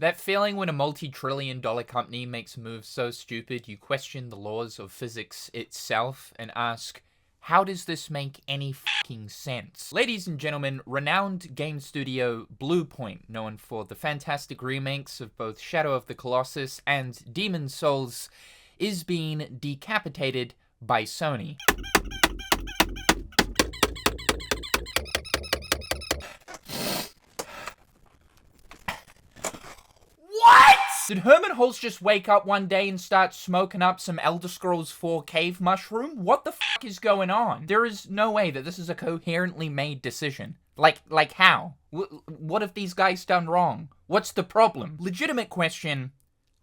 That feeling when a multi-trillion-dollar company makes moves so stupid you question the laws of physics itself and ask, how does this make any fucking sense? Ladies and gentlemen, renowned game studio Bluepoint, known for the fantastic remakes of both Shadow of the Colossus and Demon's Souls, is being decapitated by Sony. Did Herman Hulse just wake up one day and start smoking up some Elder Scrolls 4 cave mushroom? What the fuck is going on? There is no way that this is a coherently made decision. Like how? What have these guys done wrong? What's the problem? Legitimate question.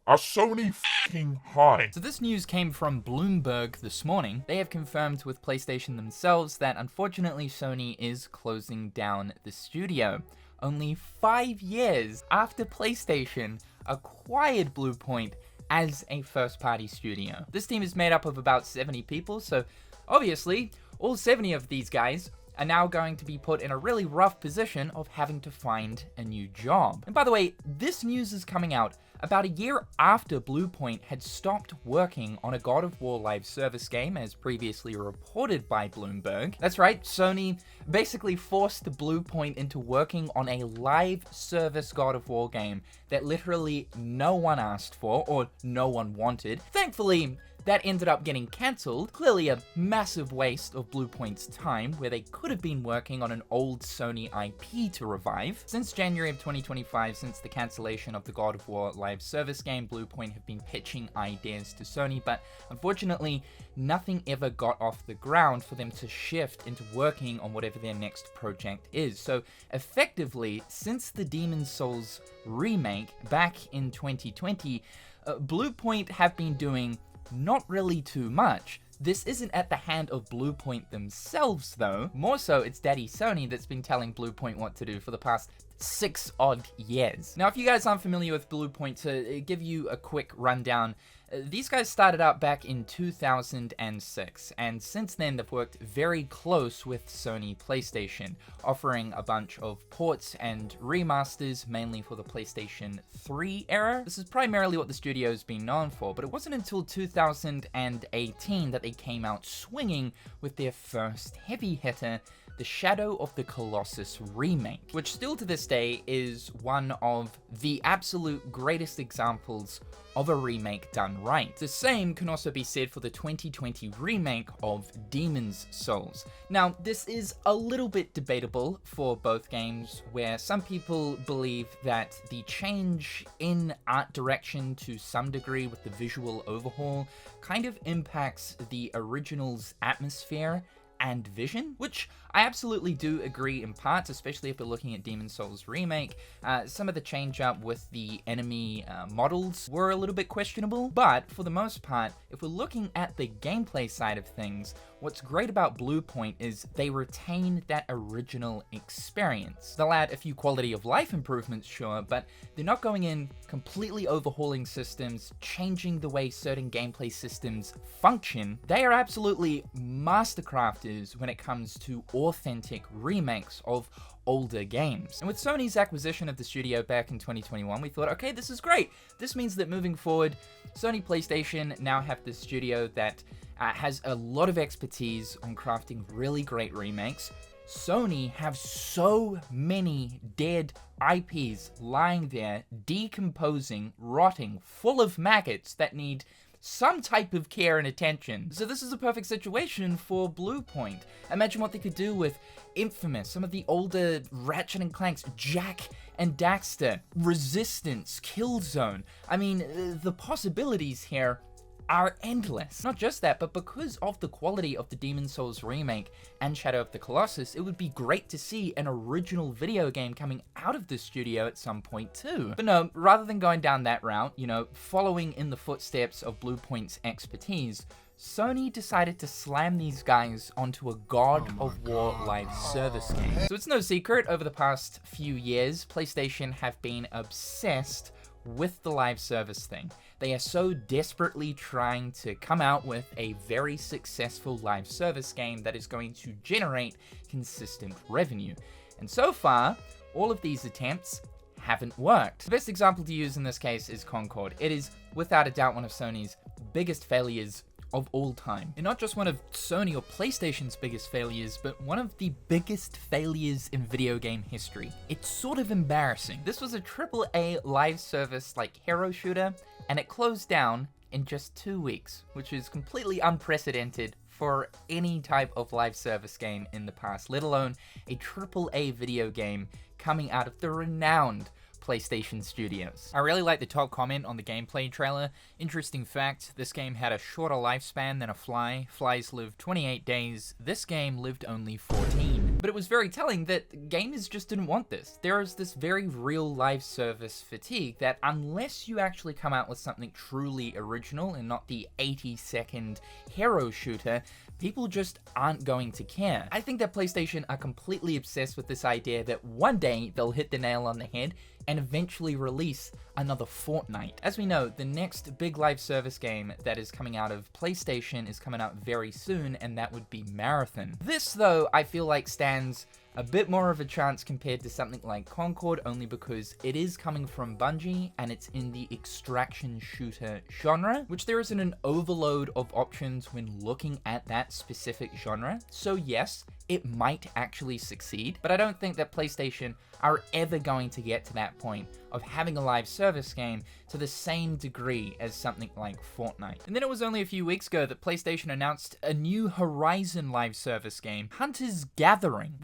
Are Sony f***ing high? So this news came from Bloomberg this morning. They have confirmed with PlayStation themselves that unfortunately Sony is closing down the studio. Only 5 years after PlayStation acquired Bluepoint as a first-party studio. This team is made up of about 70 people, so obviously all 70 of these guys are now going to be put in a really rough position of having to find a new job. And by the way, this news is coming out about a year after Bluepoint had stopped working on a God of War live service game, as previously reported by Bloomberg. That's right, Sony basically forced Bluepoint into working on a live service God of War game that literally no one asked for or no one wanted. Thankfully, that ended up getting cancelled, clearly a massive waste of Bluepoint's time, where they could have been working on an old Sony IP to revive. Since January of 2025, since the cancellation of the God of War live service game, Bluepoint have been pitching ideas to Sony, but unfortunately, nothing ever got off the ground for them to shift into working on whatever their next project is. So effectively, since the Demon's Souls remake back in 2020, Bluepoint have been doing not really too much. This isn't at the hand of Bluepoint themselves though. More so, it's Daddy Sony that's been telling Bluepoint what to do for the past 6 odd years. Now, if you guys aren't familiar with Bluepoint, to give you a quick rundown, these guys started out back in 2006, and since then they've worked very close with Sony PlayStation, offering a bunch of ports and remasters, mainly for the PlayStation 3 era. This is primarily what the studio's been known for, but it wasn't until 2018 that they came out swinging with their first heavy hitter, the Shadow of the Colossus remake, which still to this day is one of the absolute greatest examples of a remake done right. The same can also be said for the 2020 remake of Demon's Souls. Now, this is a little bit debatable for both games, where some people believe that the change in art direction to some degree with the visual overhaul kind of impacts the original's atmosphere and vision, which I absolutely do agree in parts, especially if we're looking at Demon's Souls remake. Some of the change up with the enemy models were a little bit questionable, but for the most part, if we're looking at the gameplay side of things, what's great about Bluepoint is they retain that original experience. They'll add a few quality of life improvements, sure, but they're not going in completely overhauling systems, changing the way certain gameplay systems function. They are absolutely mastercrafters when it comes to authentic remakes of older games. And with Sony's acquisition of the studio back in 2021, we thought, okay, this is great. This means that moving forward, Sony PlayStation now have this studio that has a lot of expertise on crafting really great remakes. Sony have so many dead IPs lying there, decomposing, rotting, full of maggots that need some type of care and attention. So this is a perfect situation for Bluepoint. Imagine what they could do with Infamous, some of the older Ratchet and Clanks, Jak and Daxter, Resistance, Killzone. I mean, the possibilities here are endless. Not just that, but because of the quality of the Demon's Souls remake and Shadow of the Colossus, it would be great to see an original video game coming out of the studio at some point too. But no, rather than going down that route, following in the footsteps of Bluepoint's expertise, Sony decided to slam these guys onto a God of War live service game. So it's no secret, over the past few years, PlayStation have been obsessed with the live service thing. They are so desperately trying to come out with a very successful live service game that is going to generate consistent revenue. And so far, all of these attempts haven't worked. The best example to use in this case is Concord. It is without a doubt one of Sony's biggest failures of all time. And not just one of Sony or PlayStation's biggest failures, but one of the biggest failures in video game history. It's sort of embarrassing. This was a AAA live service like hero shooter, and it closed down in just 2 weeks, which is completely unprecedented for any type of live service game in the past, let alone a AAA video game coming out of the renowned PlayStation Studios. I really like the top comment on the gameplay trailer. Interesting fact, this game had a shorter lifespan than a fly. Flies live 28 days. This game lived only 14. But it was very telling that gamers just didn't want this. There is this very real live service fatigue that unless you actually come out with something truly original and not the 80-second hero shooter, people just aren't going to care. I think that PlayStation are completely obsessed with this idea that one day they'll hit the nail on the head and eventually release another Fortnite. As we know, the next big live service game that is coming out of PlayStation is coming out very soon, and that would be Marathon. This, though, I feel like stands a bit more of a chance compared to something like Concord, only because it is coming from Bungie and it's in the extraction shooter genre, which there isn't an overload of options when looking at that specific genre. So yes, it might actually succeed, but I don't think that PlayStation are ever going to get to that point of having a live service game to the same degree as something like Fortnite. And then it was only a few weeks ago that PlayStation announced a new Horizon live service game, Hunter's Gathering.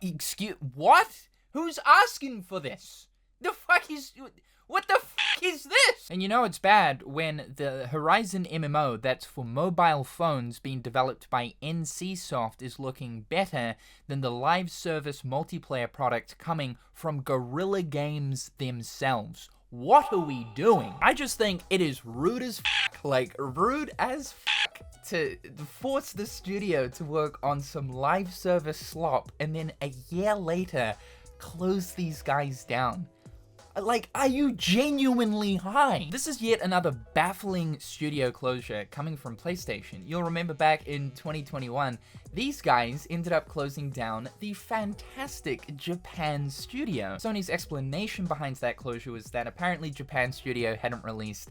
Excuse, what? Who's asking for this? What the fuck is this? And you know it's bad when the Horizon MMO that's for mobile phones being developed by NCSoft is looking better than the live service multiplayer product coming from Guerrilla Games themselves. What are we doing? I just think it is rude as fuck, like rude as fuck, to force the studio to work on some live service slop and then a year later close these guys down. Like, are you genuinely high? This is yet another baffling studio closure coming from PlayStation. You'll remember back in 2021, these guys ended up closing down the fantastic Japan studio. Sony's explanation behind that closure was that apparently Japan studio hadn't released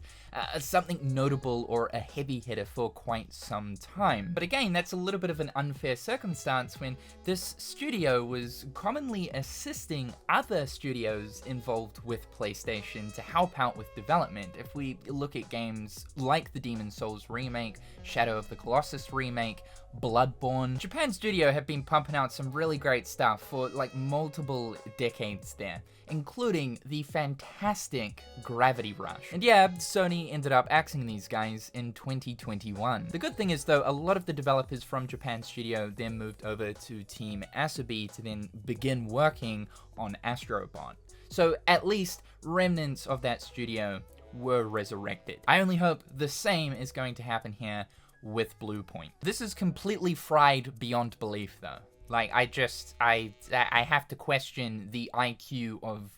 something notable or a heavy hitter for quite some time. But again, that's a little bit of an unfair circumstance when this studio was commonly assisting other studios involved with PlayStation to help out with development. If we look at games like the Demon's Souls remake, Shadow of the Colossus remake, Bloodborne, Japan Studio have been pumping out some really great stuff for like multiple decades there, including the fantastic Gravity Rush. And yeah, Sony ended up axing these guys in 2021. The good thing is though, a lot of the developers from Japan Studio then moved over to Team Asobi to then begin working on Astrobot. So at least remnants of that studio were resurrected. I only hope the same is going to happen here with Bluepoint. This is completely fried beyond belief though. Like, I have to question the IQ of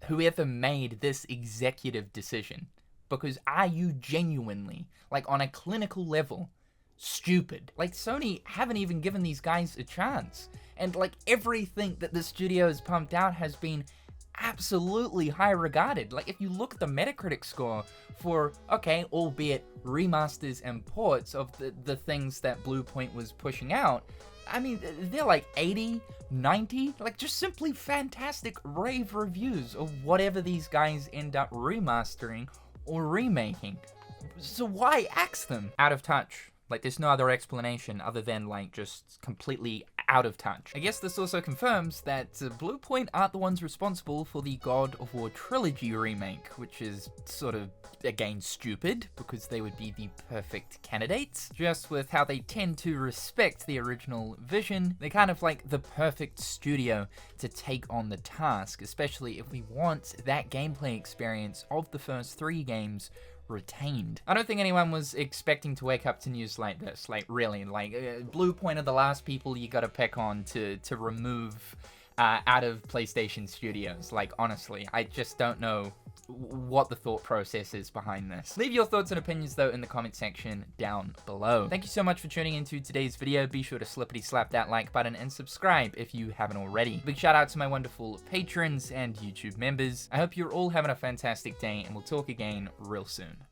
whoever made this executive decision. Because are you genuinely, like on a clinical level, stupid? Like, Sony haven't even given these guys a chance. And like everything that the studio has pumped out has been absolutely high regarded. Like, if you look at the Metacritic score for, okay, albeit remasters and ports of the things that Bluepoint was pushing out, I mean, they're like 80, 90, like just simply fantastic rave reviews of whatever these guys end up remastering or remaking. So why axe them? Out of touch. Like, there's no other explanation other than, like, just completely out of touch. I guess this also confirms that Bluepoint aren't the ones responsible for the God of War Trilogy remake, which is sort of, again, stupid, because they would be the perfect candidates. Just with how they tend to respect the original vision, they're kind of like the perfect studio to take on the task, especially if we want that gameplay experience of the first 3 games retained. I don't think anyone was expecting to wake up to news like this. Like, really, like, Bluepoint are the last people you gotta pick on to remove out of PlayStation Studios. Like, honestly, I just don't know what the thought process is behind this. Leave your thoughts and opinions though in the comment section down below. Thank you so much for tuning into today's video. Be sure to slippity slap that like button and subscribe if you haven't already. Big shout out to my wonderful patrons and YouTube members. I hope you're all having a fantastic day, and we'll talk again real soon.